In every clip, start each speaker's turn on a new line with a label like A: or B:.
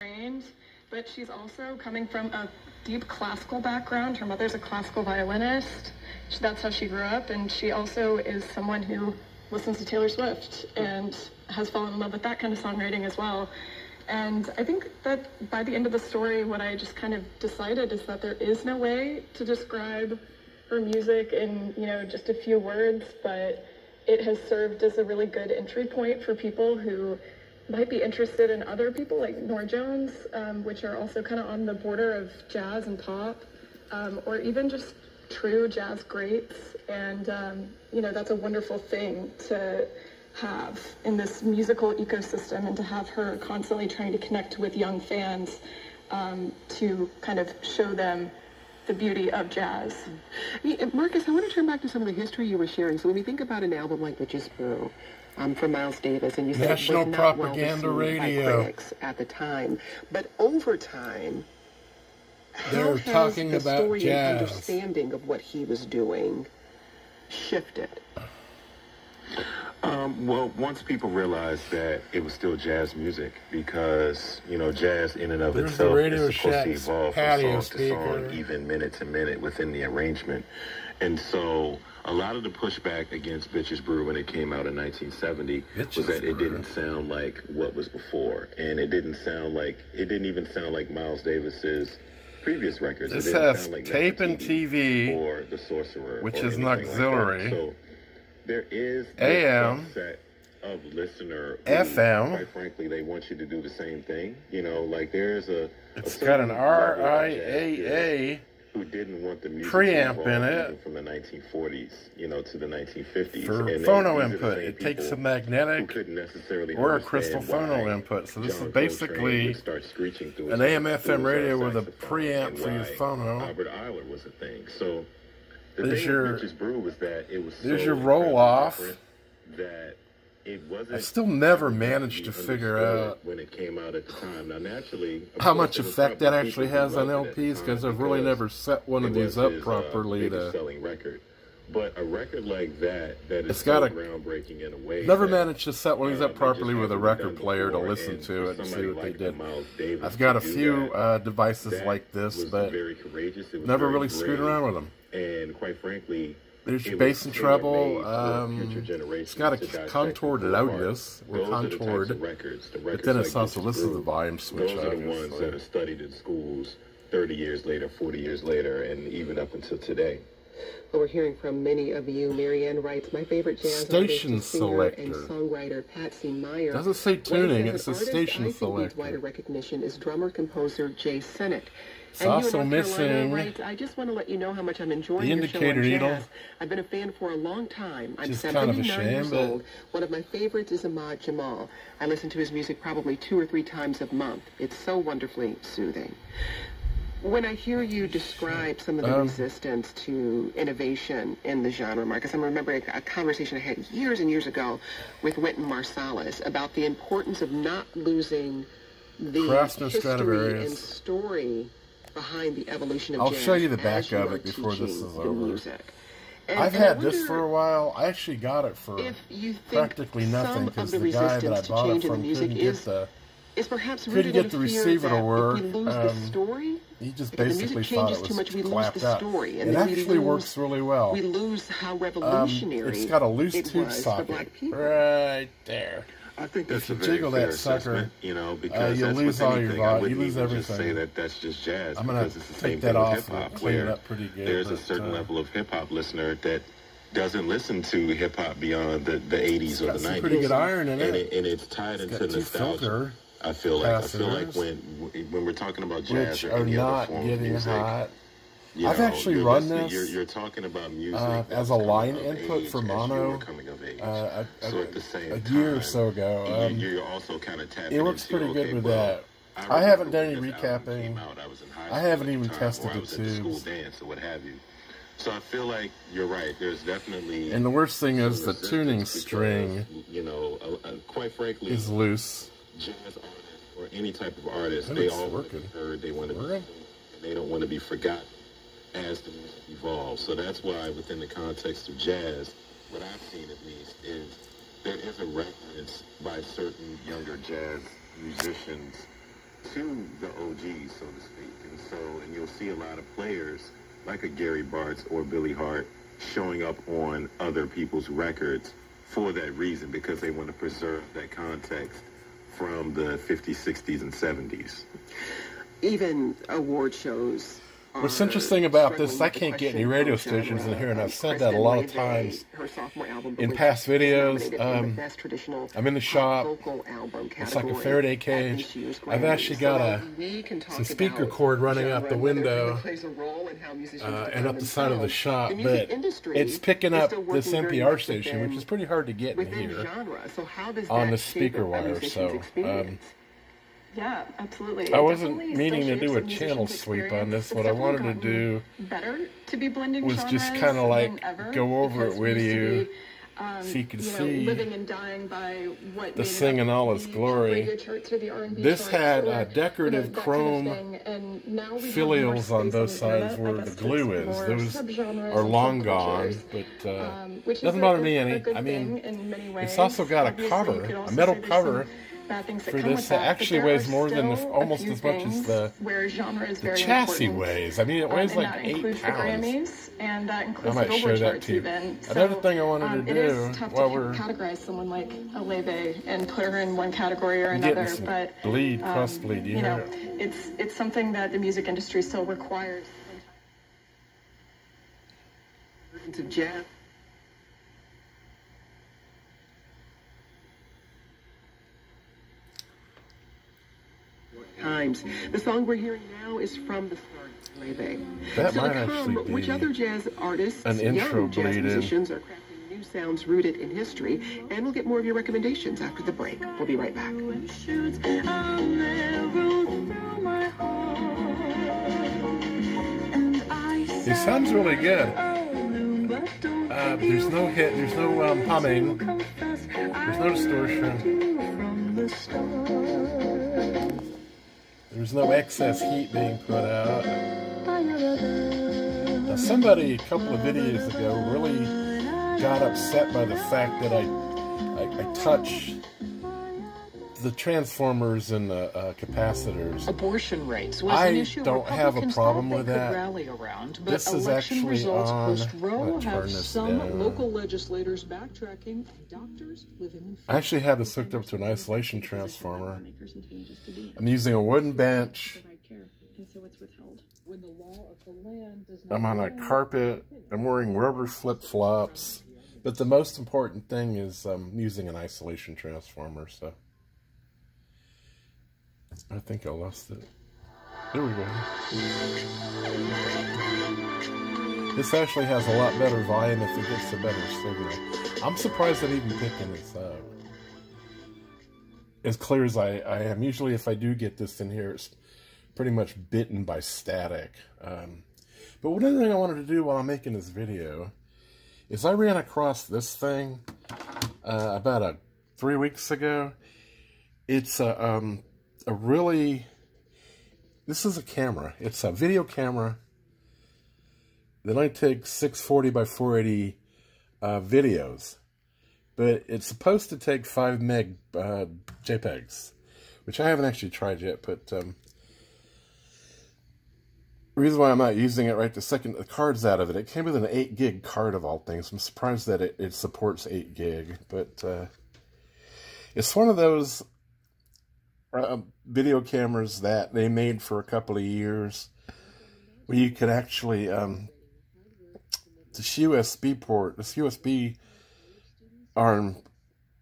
A: trained, but she's also coming from a deep classical background. Her mother's a classical violinist. That's how she grew up, and she also is someone who listens to Taylor Swift and has fallen in love with that kind of songwriting as well. And I think that by the end of the story, what I just kind of decided is that there is no way to describe her music in, just a few words, but it has served as a really good entry point for people who might be interested in other people like Norah Jones, which are also kind of on the border of jazz and pop, or even just true jazz greats. And, that's a wonderful thing to have in this musical ecosystem, and to have her constantly trying to connect with young fans to kind of show them the beauty of jazz.
B: Marcus, I want to turn back to some of the history you were sharing. So when you think about an album like Bitches Brew, from Miles Davis, and you said
C: National
B: it was not
C: Propaganda
B: well received
C: Radio
B: by critics at the time, but over time,
C: they're
B: how
C: talking
B: has the
C: about
B: story
C: jazz.
B: and understanding of what he was doing shifted?
D: Well, once people realized that it was still jazz music, because, jazz in and of
C: There's
D: itself
C: the Radio
D: is supposed to
C: Shack's
D: evolve from
C: patio
D: song to song,
C: speaker.
D: even minute to minute within the arrangement. And so a lot of the pushback against Bitches Brew when it came out in 1970 was that it didn't sound like what was before. And it didn't even sound like Miles Davis's previous records.
C: This
D: it didn't
C: has
D: sound like
C: tape and TV,
D: or The Sorcerer,
C: which
D: or
C: is an
D: anything
C: auxiliary.
D: Like that. So there is
C: AM,
D: set of listener who,
C: FM.
D: quite frankly, they want you to do the same thing. There's
C: It's got an RIAA
D: who didn't want the music
C: preamp in it
D: from the 1940s, to the 1950s.
C: for
D: and
C: phono
D: these are the
C: input.
D: same
C: It takes a
D: people who
C: magnetic
D: couldn't necessarily
C: or a
D: understand
C: crystal
D: why
C: phono input. So this
D: John
C: is basically
D: Coltrane would start screeching through
C: an
D: his
C: AM/FM radio with a
D: saxophone,
C: preamp
D: and
C: for your
D: why
C: phono.
D: Albert Eiler was a thing. So the
C: There's
D: thing
C: your-
D: with Bitches Brew was that it was
C: there's
D: so
C: your roll-off.
D: different that it wasn't.
C: I still never managed to figure out
D: when it came out at the time. Now, naturally, of
C: how
D: course,
C: much
D: there was
C: effect that
D: probably
C: actually
D: people who
C: has on
D: loved it at the
C: LPs, because
D: time
C: I've really never set one of
D: it
C: these
D: was
C: up
D: his,
C: properly
D: biggest
C: to.
D: selling record. But a record like that is
C: It's got
D: so
C: a-
D: groundbreaking in a way.
C: Never
D: that,
C: managed to set one of these up
D: it
C: properly
D: just
C: with a
D: hasn't
C: record
D: been done
C: player to
D: before,
C: listen
D: and
C: to
D: for
C: it and see
D: somebody
C: what they
D: like
C: did.
D: Miles Davis
C: I've got a
D: to do
C: few
D: that,
C: devices
D: that
C: like this,
D: was
C: but
D: very courageous. It was
C: never
D: very
C: really screwed
D: brave,
C: around with them.
D: And quite frankly,
C: There's your
D: it
C: bass
D: was
C: and
D: tailor-made
C: treble.
D: for future generations
C: It's got a
D: to dissect
C: contoured
D: and pull apart.
C: loudness, or
D: Those are the types
C: contoured,
D: of records, the
C: but
D: records
C: then
D: like
C: it's also,
D: Bitches
C: this is the
D: Brew.
C: volume switch,
D: Those are the ones that
C: obviously.
D: are studied in schools 30 years later, 40 years later, and even up until today.
B: Well, we're hearing from many of you. Marianne writes, my favorite jazz
C: Station
B: artist, singer, and
C: selector.
B: songwriter Patsy Meyer.
C: Doesn't say tuning, it
B: As
C: says
B: an artist,
C: station
B: I think needs wider
C: selector.
B: recognition is drummer-composer Jay Sennett.
C: It's
B: And you
C: also
B: in North Carolina
C: missing
B: writes, I just want to let you know how much I'm enjoying
C: the
B: your show on
C: indicator needle.
B: jazz. I've been a fan for a long time. I'm
C: Which is kind of a
B: 79
C: shame,
B: years
C: but-
B: old. One of my favorites is Ahmad Jamal. I listen to his music probably 2 or 3 times a month. It's so wonderfully soothing. When I hear you describe some of the resistance to innovation in the genre, Marcus, I'm remembering a conversation I had years and years ago with Wynton Marsalis about the importance of not losing the
C: Craftsman
B: history
C: Stradivarius.
B: and story behind the evolution of
C: I'll
B: jazz
C: show you the
B: as
C: back
B: you
C: of
B: are
C: it before this
B: teaching
C: is
B: the
C: over.
B: music. And
C: I've
B: I
C: had this
B: wonder
C: for a while. I actually got it for
B: if you think
C: practically nothing,
B: some
C: because
B: of
C: the guy that I
B: resistance to
C: bought it
B: change in the
C: from
B: music
C: couldn't get
B: is perhaps
C: couldn't
B: rooted
C: get
B: in
C: the
B: a fear
C: receiver to
B: that
C: work.
B: if we lose the story,
C: he just
B: if the
C: basically
B: music
C: thought
B: changes
C: it
B: too
C: was
B: much, we lose
C: clapped
B: the
C: up.
B: story, and
C: It
B: then we
C: actually
B: lose,
C: works really well.
B: we lose how revolutionary
C: It's got a loose
B: it
C: tube
B: was for
C: socket
B: black people.
C: right there.
D: I think that's
C: If you
D: a very
C: jiggle
D: fair
C: that sucker,
D: assessment, because
C: you'll
D: that's
C: lose
D: with
C: all your
D: anything. I
C: volume.
D: wouldn't
C: You lose
D: even just say
C: everything.
D: that that's just jazz,
C: I'm gonna
D: because it's the
C: take
D: same
C: that
D: thing with
C: off
D: hip
C: and
D: hop,
C: clean it
D: where
C: up pretty good.
D: there's a
C: but,
D: certain level of hip hop listener that doesn't listen to hip hop beyond the 80s or
C: got
D: the
C: some
D: 90s.
C: pretty good iron in
D: and
C: it.
D: and it's tied
C: It's
D: into
C: got 2
D: nostalgia.
C: filter
D: I feel like
C: capacitors,
D: when we're talking about jazz
C: which
D: or
C: are
D: any other
C: not
D: form of
C: getting
D: music,
C: hot.
D: you
C: I've
D: know,
C: actually
D: you're
C: run
D: listening-
C: this
D: You're talking about music
C: as
D: that's
C: a line
D: coming of
C: input
D: age
C: for
D: as you
C: mono
D: were coming of age.
C: a
D: So at the same
C: year
D: time,
C: or so ago.
D: you're also kind of tapping
C: It works
D: into,
C: pretty good
D: okay,
C: with
D: well,
C: that.
D: I
C: I haven't
D: remember
C: done any
D: when this album
C: recapping.
D: came out, I was in high
C: I
D: school
C: haven't
D: at
C: even
D: the time,
C: tested
D: or I
C: the
D: was at the school
C: tubes.
D: dance or what have you. So I feel like you're right. There's definitely
C: And the worst thing is the
D: resistance
C: tuning
D: because,
C: string
D: quite frankly,
C: is loose.
D: jazz artists or any type of artist,
C: I think
D: they
C: it's
D: all want to
C: working.
D: be heard. They want to be
C: Working?
D: and they don't want to be forgotten as the music evolves. So that's why within the context of jazz, what I've seen at least is there is a reference by certain younger jazz musicians to the OGs, so to speak. And you'll see a lot of players like a Gary Bartz or Billy Hart showing up on other people's records for that reason, because they want to preserve that context from the 50s, 60s, and 70s.
B: Even award shows.
C: What's interesting about this is I can't get any radio stations in here, and I've said that a lot of times in past videos. I'm in the shop. It's like a Faraday cage. I've actually got some speaker cord running out the window and up the side of the shop, but it's picking up this NPR station, which is pretty hard to get in here on the speaker wire. So.
A: Yeah, absolutely.
C: I wasn't meaning to do a channel sweep on this. What I wanted to do was just kind of like go over it with you so you could see
A: living and dying by what
C: the thing in all its glory. This had decorative chrome filials on both sides where the glue is. Those are long gone, but doesn't bother me any. I mean, it's also got a cover, a metal cover. For this, it actually weighs more than almost as much as the chassis weighs. I mean, it weighs like 8 pounds. I might show that to you. Another thing I wanted to do while we're
A: categorize someone like a Leve and put her in one category or another, but
C: cross bleed.
A: You know, it's something that the music industry still requires.
B: To jazz. Times. The song we're hearing now is from the Leve.
C: That might actually be
B: which other jazz artists,
C: an intro
B: jazz musicians are crafting new sounds rooted in history, and we'll get more of your recommendations after the break. We'll be right back.
C: It sounds really good. There's no hit, there's no humming, there's no distortion. There's no excess heat being put out. Now, somebody a couple of videos ago really got upset by the fact that I touched the transformers and the capacitors.
E: Abortion rates was an issue.
C: I don't have a problem with that.
E: Rally around, but
C: this is actually on.
E: Post-Roe have some local legislators backtracking. Doctors living in.
C: I actually have this hooked up to an isolation transformer. I'm using a wooden bench. I'm on a carpet. I'm wearing rubber flip-flops. But the most important thing is I'm using an isolation transformer. So I think I lost it. There we go. This actually has a lot better volume if it gets a better signal. I'm surprised I'm even picking this up as clear as I am. Usually if I do get this in here, it's pretty much bitten by static. But one other thing I wanted to do while I'm making this video is I ran across this thing about 3 weeks ago. It's a really, this is a camera. It's a video camera that only takes 640 by 480 videos. But it's supposed to take 5 meg JPEGs, which I haven't actually tried yet. But the reason why I'm not using it right this second, the card's out of it. It came with an 8 gig card of all things. I'm surprised that it supports 8 gig. But it's one of those video cameras that they made for a couple of years where you could actually this USB port, this USB arm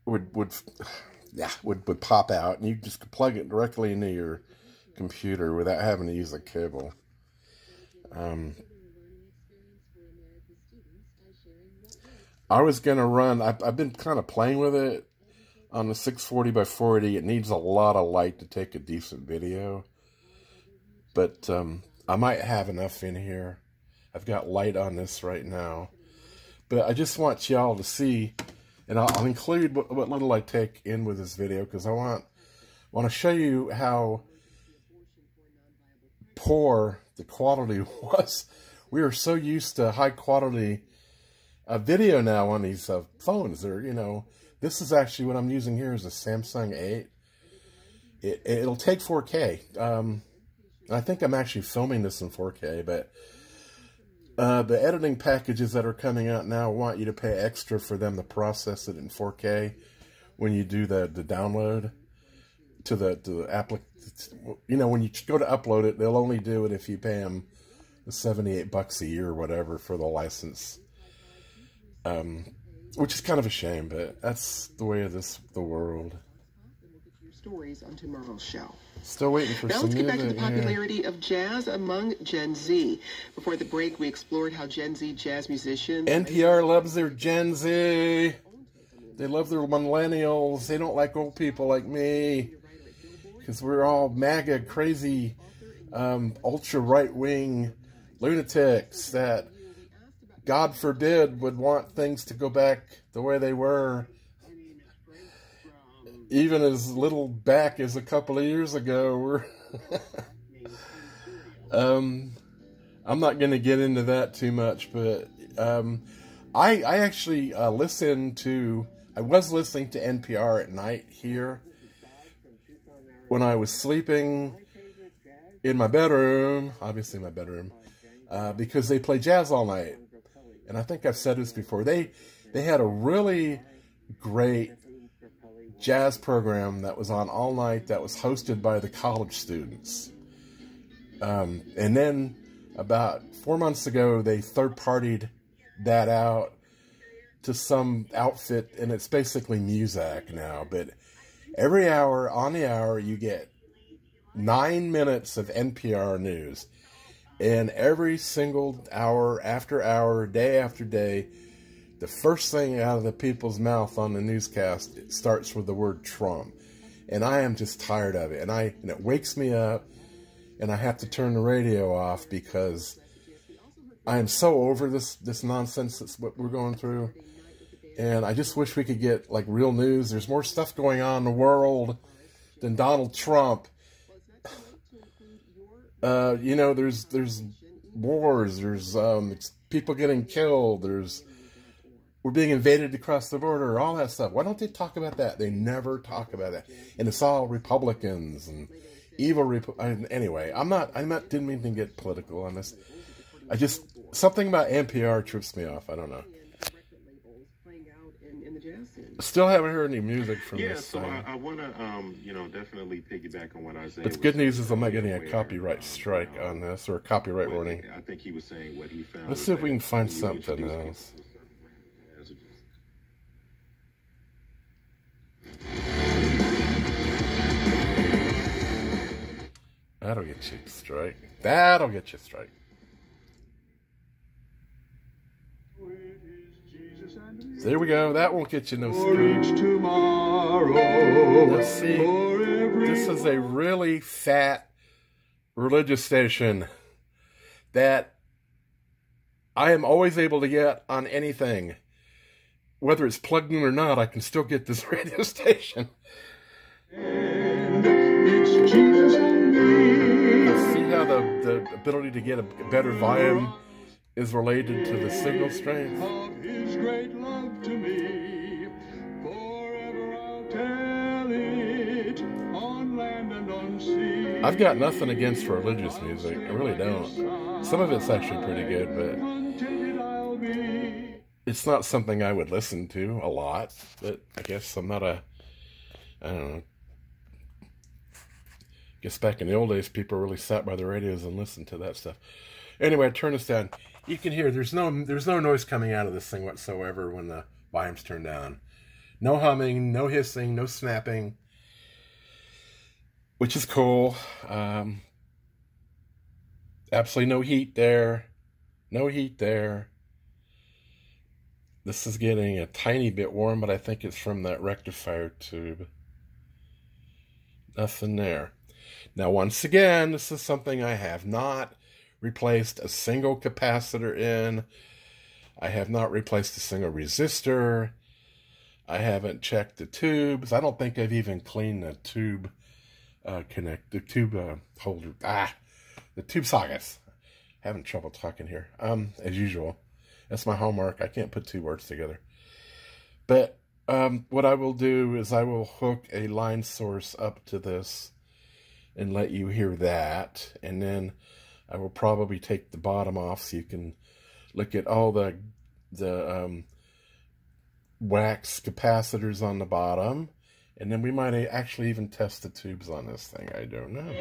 C: would pop out, and you just could plug it directly into your computer without having to use a cable. I was gonna run. I've been kind of playing with it on the 640 by 480. It needs a lot of light to take a decent video, but I might have enough in here. I've got light on this right now, but I just want y'all to see, and I'll include what little I take in with this video, because I want to show you how poor the quality was. We are so used to high quality video now on these phones. They're, you know, this is actually what I'm using here is a Samsung 8. it'll take 4K. I think I'm actually filming this in 4K, but the editing packages that are coming out now want you to pay extra for them to process it in 4K when you do the download to the application. You know, when you go to upload it, they'll only do it if you pay them the $78 a year or whatever for the license. Which is kind of a shame, but that's the way of the world.
B: Stories on tomorrow's show.
C: Still waiting for
B: now
C: some
B: let's get back to the
C: music,
B: popularity of jazz among Gen Z. Before the break, we explored how Gen Z jazz musicians...
C: NPR loves their Gen Z. They love their millennials. They don't like old people like me. Because we're all MAGA, crazy, ultra right-wing lunatics that, God forbid, would want things to go back the way they were. Even as little back as a couple of years ago. I'm not going to get into that too much, but I actually I was listening to NPR at night here when I was sleeping in my bedroom, obviously my bedroom, because they play jazz all night. And I think I've said this before. They had a really great jazz program that was on all night that was hosted by the college students. And then about 4 months ago, they third-partied that out to some outfit, and it's basically Muzak now. But every hour, on the hour, you get 9 minutes of NPR news. And every single hour after hour, day after day, the first thing out of the people's mouth on the newscast, it starts with the word Trump. And I am just tired of it. And it wakes me up, and I have to turn the radio off because I am so over this nonsense that's what we're going through. And I just wish we could get, like, real news. There's more stuff going on in the world than Donald Trump. You know, there's wars, there's people getting killed, we're being invaded across the border, all that stuff. Why don't they talk about that? They never talk about that. And it's all Republicans and evil anyway, didn't mean to get political on this. Something about NPR trips me off. I don't know. Still haven't heard any music from this
D: so
C: thing.
D: I want to, definitely piggyback on what I was saying.
C: But the good news is I'm not getting a copyright strike on this, or a copyright warning.
D: I think he was saying what he found.
C: Let's see if we can find something else. That'll get you a strike. That'll get you a strike. There we go. That won't get you no strike. Let's see. This is a really fat religious station that I am always able to get on anything. Whether it's plugged in or not, I can still get this radio station. Let's see how the ability to get a better volume is related to the signal strength. I've got nothing against religious music. I really don't. Some of it's actually pretty good, but it's not something I would listen to a lot. But I guess I'm not I don't know. I guess back in the old days, people really sat by the radios and listened to that stuff. Anyway, I turn this down. You can hear there's no noise coming out of this thing whatsoever when the volume's turned down. No humming, no hissing, no snapping, which is cool. Absolutely no heat there. No heat there. This is getting a tiny bit warm, but I think it's from that rectifier tube. Nothing there. Now, once again, this is something I have not replaced a single capacitor in. I have not replaced a single resistor. I haven't checked the tubes. I don't think I've even cleaned the tube holder. The tube sockets. Having trouble talking here. As usual. That's my homework. I can't put two words together. But what I will do is I will hook a line source up to this and let you hear that. And then I will probably take the bottom off so you can look at all the wax capacitors on the bottom. And then we might actually even test the tubes on this thing. I don't know.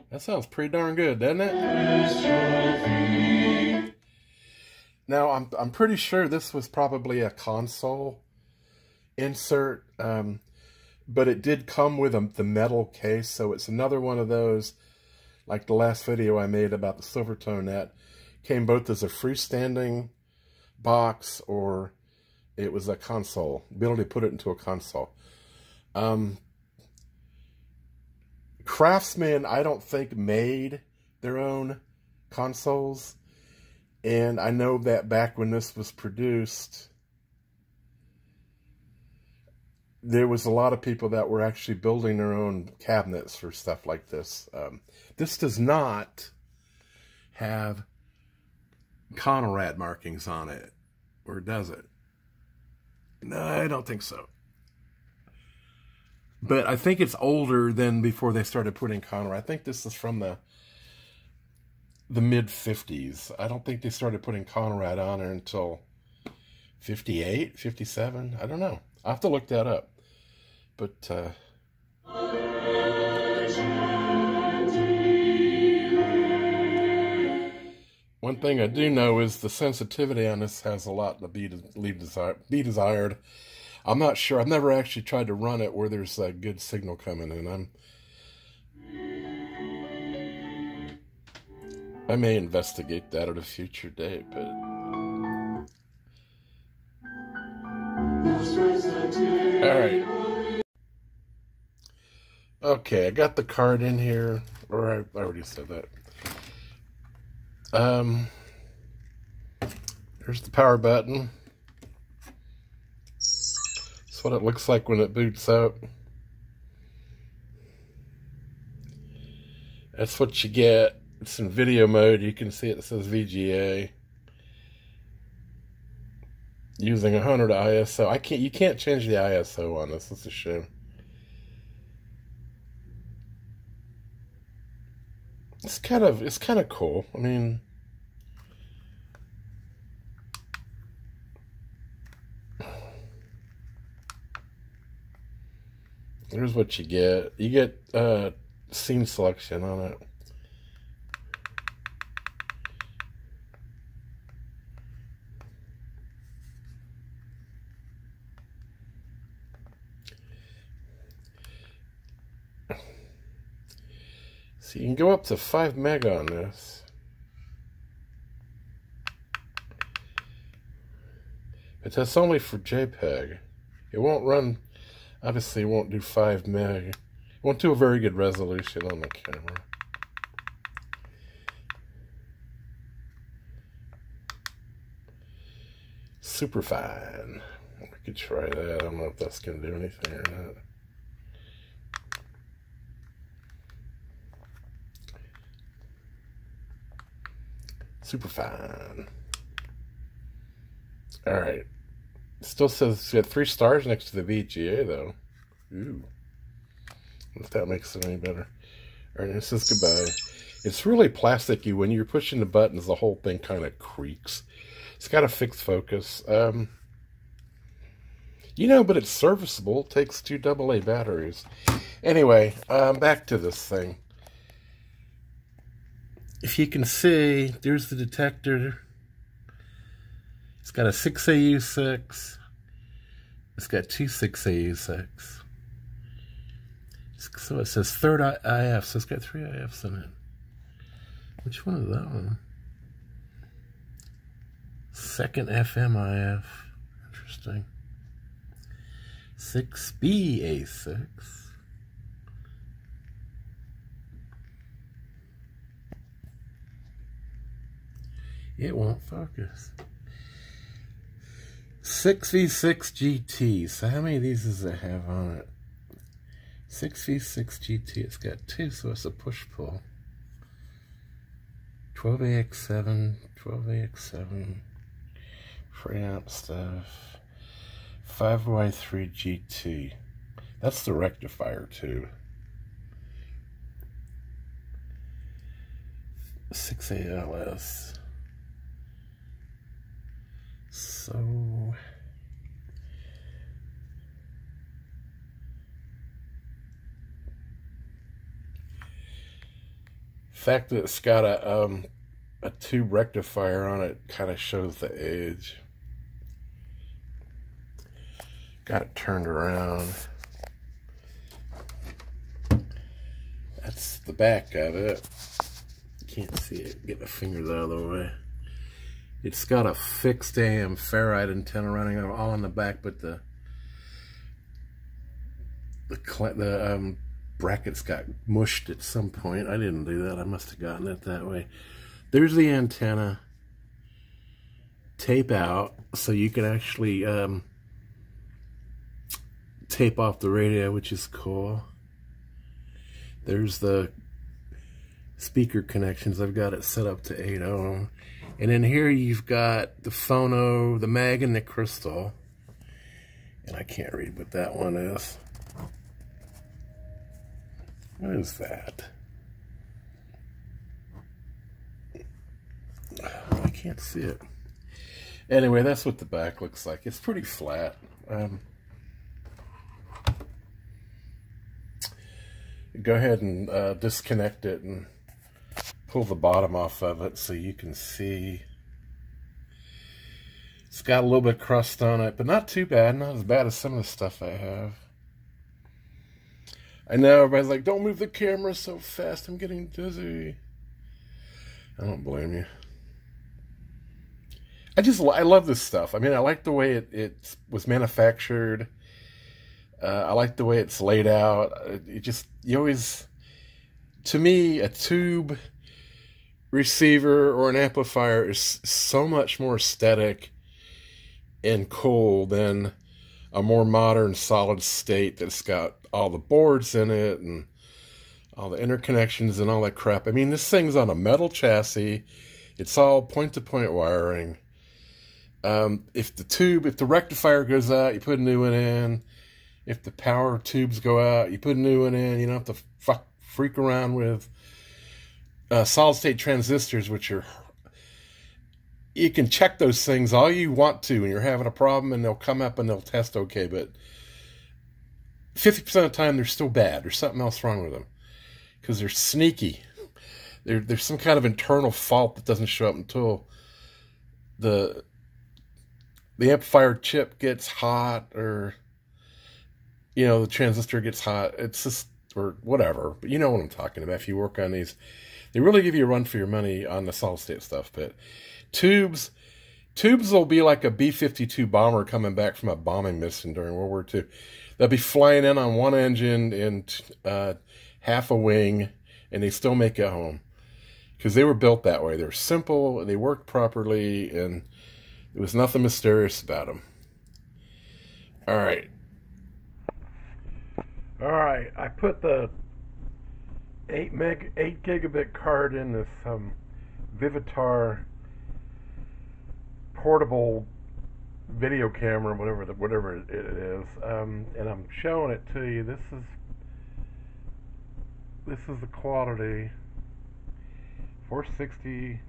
C: That sounds pretty darn good, doesn't it? Now, I'm pretty sure this was probably a console insert, but it did come with the metal case, so it's another one of those, like the last video I made about the Silvertone, came both as a freestanding box or it was a console. Ability to put it into a console. Craftsman, I don't think, made their own consoles. And I know that back when this was produced, there was a lot of people that were actually building their own cabinets for stuff like this. This does not have Conrad markings on it, or does it? No, I don't think so. But I think it's older than before they started putting Conrad. I think this is from the mid-50s. I don't think they started putting Conrad on there until 58, 57. I don't know. I'll have to look that up. But, one thing I do know is the sensitivity on this has a lot to be desired. I'm not sure. I've never actually tried to run it where there's a good signal coming in. I may investigate that at a future date, but... Alright. Okay, I got the card in here. Or I already said that. There's the power button. That's what it looks like when it boots up. That's what you get. It's in video mode. You can see it says VGA. Using 100 ISO. You can't change the ISO on this. It's a shame. It's kind of cool. I mean, here's what you get. You get scene selection on it. So you can go up to 5 meg on this. But that's only for JPEG. It won't run, obviously it won't do 5 meg. It won't do a very good resolution on the camera. Super fine. We could try that. I don't know if that's going to do anything or not. Super fine. Alright. Still says it's got 3 stars next to the VGA, though. Ooh. If that makes it any better. Alright, this is goodbye. It's really plasticky. When you're pushing the buttons, the whole thing kind of creaks. It's got a fixed focus. You know, but it's serviceable. It takes 2 AA batteries. Anyway, back to this thing. If you can see, there's the detector. It's got a 6AU6. It's got 2 6AU6. So it says third IF, so it's got 3 IFs in it. Which one is that one? Second FM IF. Interesting. 6BA6. It won't focus. 6V6 GT. So how many of these does it have on it? 6V6 GT. It's got 2, so it's a push-pull. 12AX7. 12AX7. Preamp stuff. 5Y3 GT. That's the rectifier tube. 6ALS. So the fact that it's got a tube rectifier on it kind of shows the age. Got it turned around. That's the back of it. Can't see it. Get my fingers out of the way. It's got a fixed AM ferrite antenna running all on the back, but the brackets got mushed at some point. I didn't do that. I must have gotten it that way. There's the antenna. Tape out, so you can actually tape off the radio, which is cool. There's the speaker connections. I've got it set up to 8 ohm. And in here you've got the phono, the mag, and the crystal. And I can't read what that one is. What is that? I can't see it. Anyway, that's what the back looks like. It's pretty flat. Go ahead and disconnect it and pull the bottom off of it so you can see. It's got a little bit of crust on it, but not too bad. Not as bad as some of the stuff I have. I know everybody's like, don't move the camera so fast, I'm getting dizzy. I don't blame you. I love this stuff. I mean, I like the way it was manufactured. I like the way it's laid out. To me, a tube receiver or an amplifier is so much more aesthetic and cool than a more modern solid state that's got all the boards in it and all the interconnections and all that crap. I mean, this thing's on a metal chassis. It's all point-to-point wiring. If the rectifier goes out, you put a new one in. If the power tubes go out, you put a new one in. You don't have to freak around with solid-state transistors, which are... You can check those things all you want to when you're having a problem, and they'll come up and they'll test okay, but 50% of the time they're still bad. There's something else wrong with them because they're sneaky. There's some kind of internal fault that doesn't show up until the amplifier chip gets hot, or the transistor gets hot. It's just, or whatever. But you know what I'm talking about. If you work on these, they really give you a run for your money on the solid state stuff. But tubes will be like a B-52 bomber coming back from a bombing mission during World War II. They'll be flying in on one engine and half a wing, and they still make it home because they were built that way. They're simple, they worked properly, and there was nothing mysterious about them. All right, I put the 8 gigabit card in this Vivitar portable video camera, whatever it is, and I'm showing it to you. This is the quality. 460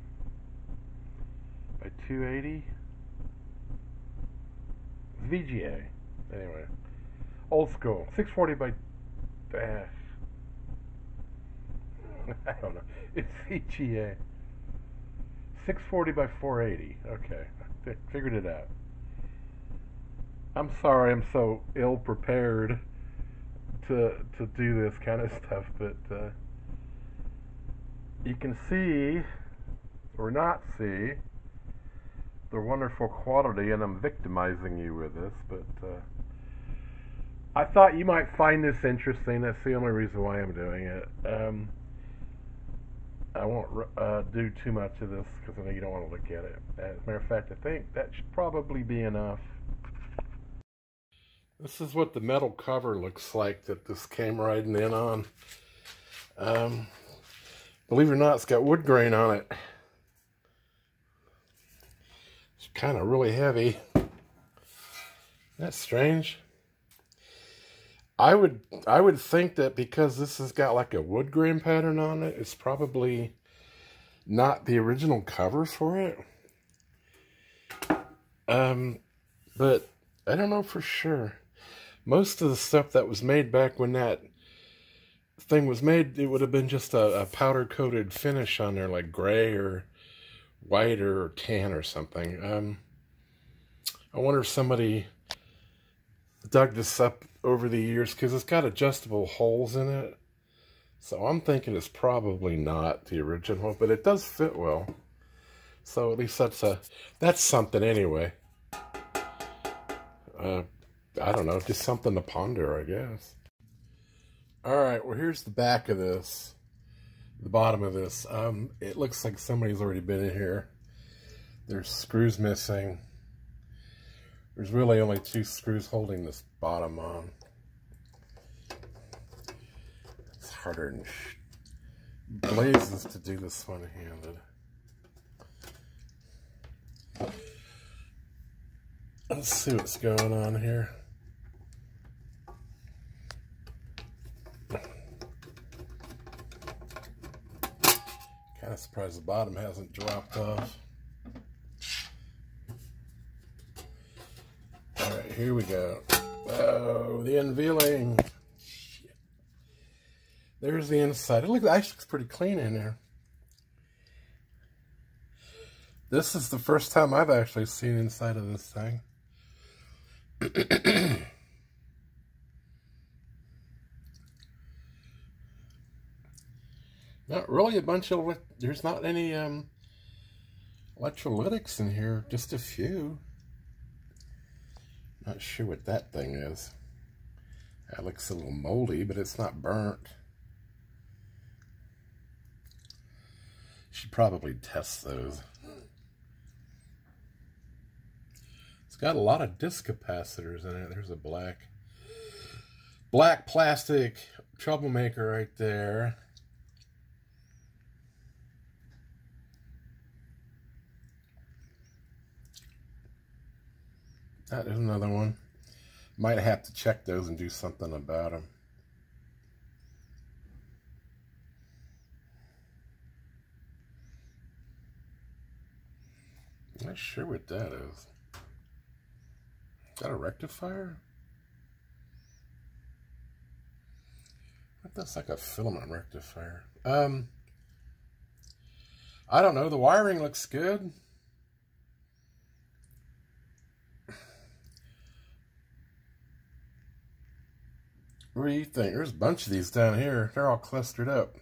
C: by 280. It's VGA. Anyway, old school. 640 by I don't know. It's VGA. 640 by 480. Okay, I figured it out. I'm sorry I'm so ill prepared to do this kind of stuff, but you can see or not see the wonderful quality, and I'm victimizing you with this, but I thought you might find this interesting. That's the only reason why I'm doing it. I won't do too much of this because I know you don't want to look at it. As a matter of fact, I think that should probably be enough. This is what the metal cover looks like that this came riding in on. Believe it or not, it's got wood grain on it. It's kind of really heavy. That's strange. I would think that because this has got like a wood grain pattern on it, it's probably not the original cover for it. But I don't know for sure. Most of the stuff that was made back when that thing was made, it would have been just a powder-coated finish on there, like gray or white or tan or something. I wonder if somebody dug this up over the years, because it's got adjustable holes in it. So I'm thinking it's probably not the original, but it does fit well. So at least that's something anyway. I don't know, just something to ponder, I guess. Alright, well here's the back of this. The bottom of this. It looks like somebody's already been in here. There's screws missing. There's really only 2 screws holding this bottom on. It's harder than blazes to do this one-handed. Let's see what's going on here. Kind of surprised the bottom hasn't dropped off. Alright, here we go. Oh, the unveiling. Shit. There's the inside. It actually looks pretty clean in there. This is the first time I've actually seen inside of this thing. Not really a bunch of, there's not any electrolytics in here, just a few. Not sure what that thing is. That looks a little moldy, but it's not burnt. Should probably test those. It's got a lot of disc capacitors in it. There's a black plastic troublemaker right there. There's another one. Might have to check those and do something about them. Not sure what that is. Is that a rectifier? I think that's like a filament rectifier. I don't know. The wiring looks good. What do you think? There's a bunch of these down here. They're all clustered up.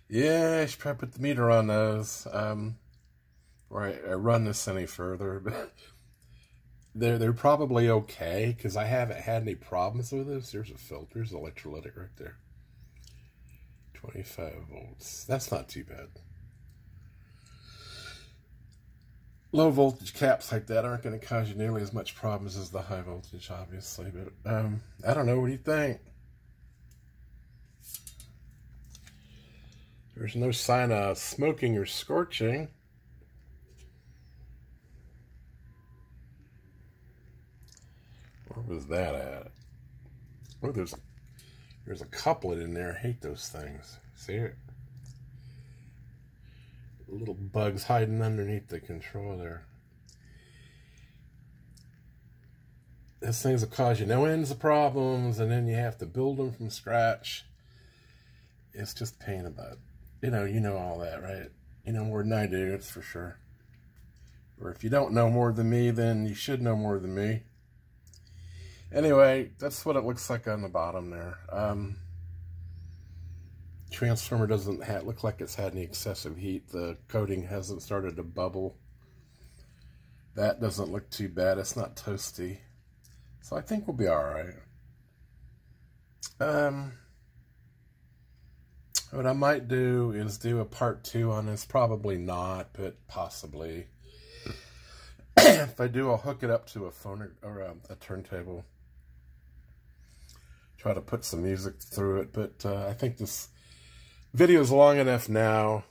C: Yeah, I should probably put the meter on those. Or I run this any further, but they're probably okay because I haven't had any problems with this. There's a filter, there's an electrolytic right there. 25 volts. That's not too bad. Low voltage caps like that aren't going to cause you nearly as much problems as the high voltage, obviously. But I don't know. What do you think? There's no sign of smoking or scorching. Where was that at? Oh, there's a couplet in there. I hate those things. See it? Little bugs hiding underneath the controller. These things will cause you no ends of problems, and then you have to build them from scratch. It's just pain about it. You know all that, right? You know more than I do, that's for sure. Or if you don't know more than me, then you should know more than me. Anyway, that's what it looks like on the bottom there. Transformer doesn't look like it's had any excessive heat. The coating hasn't started to bubble. That doesn't look too bad. It's not toasty. So I think we'll be alright. What I might do is do a part 2 on this. Probably not, but possibly. If I do, I'll hook it up to a phone or a turntable. Try to put some music through it, but I think this video is long enough now.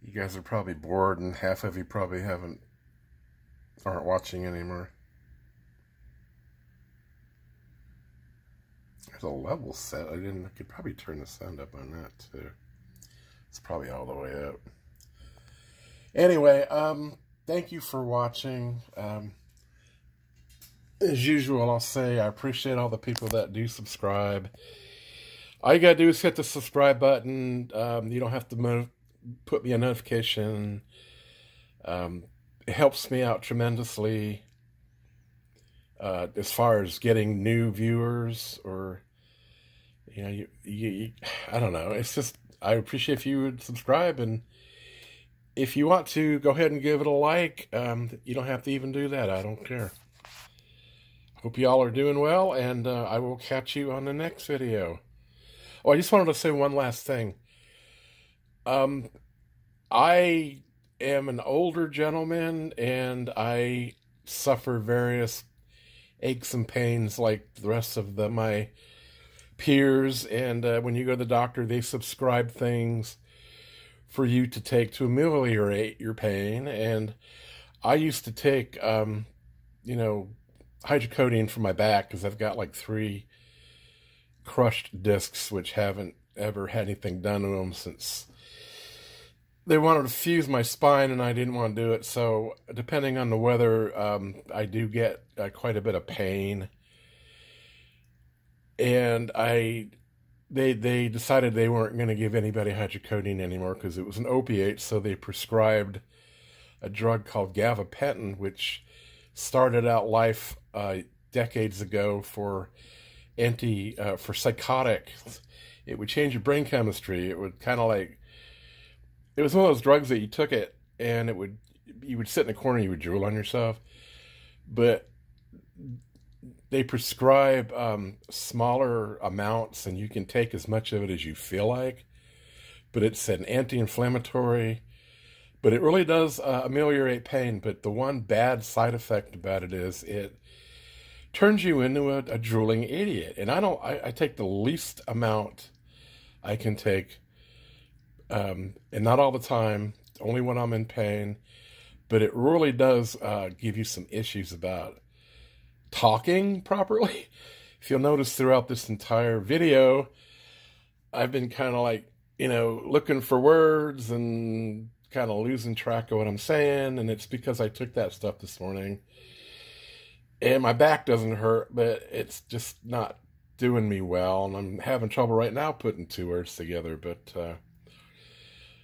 C: You guys are probably bored, and half of you probably aren't watching anymore. There's a level set. I could probably turn the sound up on that too. It's probably all the way up. Anyway, thank you for watching. As usual, I'll say I appreciate all the people that do subscribe. All you gotta do is hit the subscribe button. You don't have to put me a notification. It helps me out tremendously as far as getting new viewers, or you know, I don't know. It's just, I appreciate if you would subscribe, and if you want to, go ahead and give it a like. You don't have to even do that. I don't care. Hope you all are doing well, and I will catch you on the next video. Oh, I just wanted to say one last thing. I am an older gentleman, and I suffer various aches and pains like the rest of my peers, and when you go to the doctor, they subscribe things for you to take to ameliorate your pain. And I used to take, you know, hydrocodone for my back because I've got like 3 crushed discs, which haven't ever had anything done to them since they wanted to fuse my spine, and I didn't want to do it. So depending on the weather, I do get quite a bit of pain. And they decided they weren't going to give anybody hydrocodone anymore because it was an opiate. So they prescribed a drug called gabapentin, which started out life decades ago for psychotics. It would change your brain chemistry. It would kind of like, it was one of those drugs that you took it and you would sit in a corner, you would drool on yourself. But they prescribe smaller amounts, and you can take as much of it as you feel like. But it's an anti-inflammatory. But it really does ameliorate pain. But the one bad side effect about it is it turns you into a drooling idiot. And I take the least amount I can take. And not all the time, only when I'm in pain. But it really does give you some issues about talking properly. If you'll notice throughout this entire video, I've been kind of like, you know, looking for words and kind of losing track of what I'm saying, and it's because I took that stuff this morning. And my back doesn't hurt, but it's just not doing me well, and I'm having trouble right now putting 2 words together, but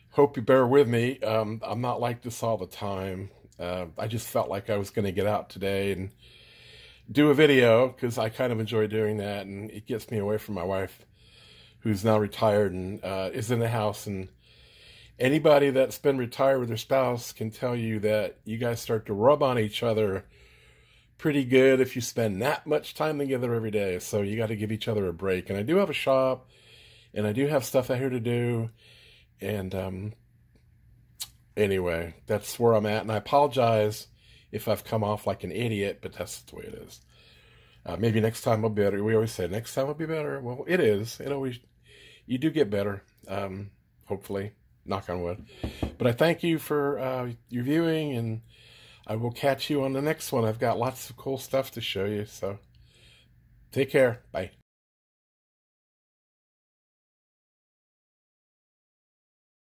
C: hope you bear with me. I'm not like this all the time. I just felt like I was going to get out today and do a video because I kind of enjoy doing that, and it gets me away from my wife, who's now retired and is in the house. And anybody that's been retired with their spouse can tell you that you guys start to rub on each other pretty good if you spend that much time together every day. So you got to give each other a break. And I do have a shop, and I do have stuff out here to do. And anyway, that's where I'm at. And I apologize if I've come off like an idiot, but that's the way it is. Maybe next time will be better. We always say next time will be better. Well, it is. It always, you do get better. Hopefully, knock on wood. But I thank you for your viewing, and I will catch you on the next one. I've got lots of cool stuff to show you. So take care. Bye.